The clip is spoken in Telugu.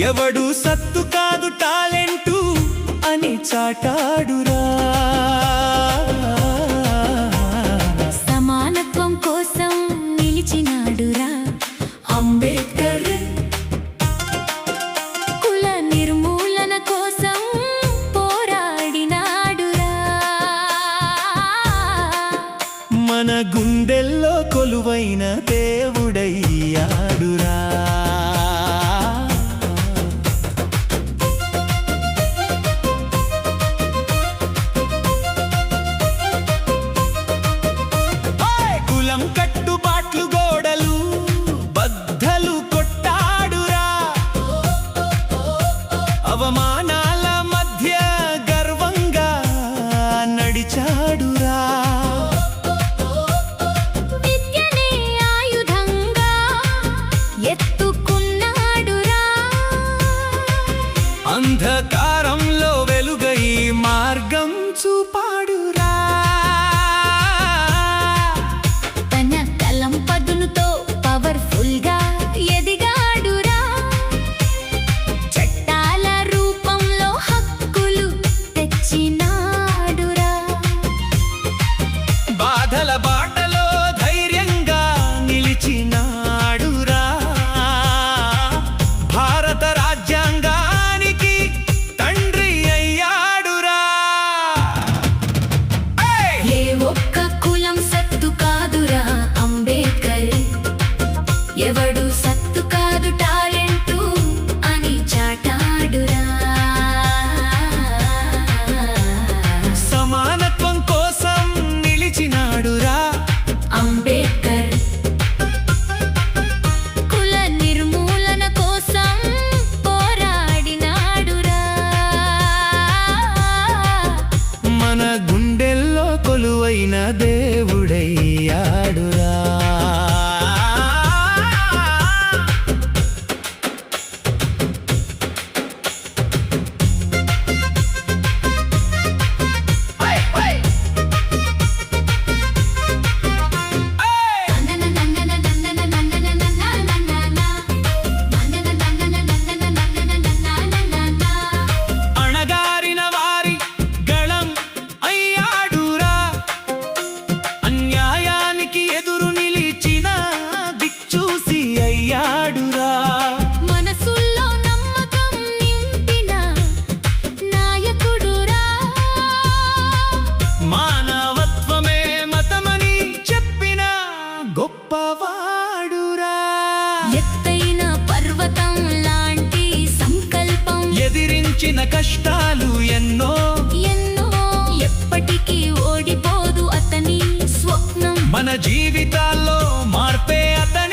ఎవడు సత్తు కాదు టాలెంటు అని చాటాడురా. సమానత్వం కోసం నిలిచినాడురా అంబేద్కర్. కుల నిర్మూలన కోసం పోరాడినాడురా. మన గుండెల్లో కొలువైన దేవుడయ్యాడురా. కులం కట్టుబాట్లు గోడలు బద్దలు కొట్టాడురా. అవమానాల మధ్య గర్వంగా నడిచాడురా. విద్యనే ఆయుధంగా ఎత్తుకున్నాడురా. అంధకారంలో వెలుగై మార్గం చూపాడురా. తన కలం పదునుతో పవర్ఫుల్ గా ఎదిగాడురా. చట్టాల రూపంలో హక్కులు తెచ్చినాడురా. బాధల బాటలో ధైర్యంగా నిలిచినాడురా. భారత రాజ్యాంగానికి తండ్రి అయ్యాడురా. ఏ ఒక్క కులం సత్తు కాదురా అంబేద్కర్. ఎవడు సత్తు కాదు టాలెంటు అని చాటాడురా. సమానత్వం కోసం నిలిచినాడురా. అంబేద్కర్ కుల నిర్మూలన కోసం పోరాడినాడురా. మన గుండెల్లో కొలువైన దేవుడయ్యాడురా. అణగారిన వారి గళం అయ్యాడురా. అన్యాయానికి ఎదురు నిలిచిన దిక్చూసి అయ్యాడురా. మనసుల్లో నమ్మకం నింపిన నాయకుడురా. మానవత్వమే మతమని చెప్పిన గొప్పవాడురా. ఎత్తైన పర్వతం లాంటి సంకల్పం ఎదిరించిన కష్టాలు ఎన్నో ఎన్నో ఎప్పటికీ ఓడిపోదు అతని స్వప్నం. మన జీవితాల్లో మార్పే అతని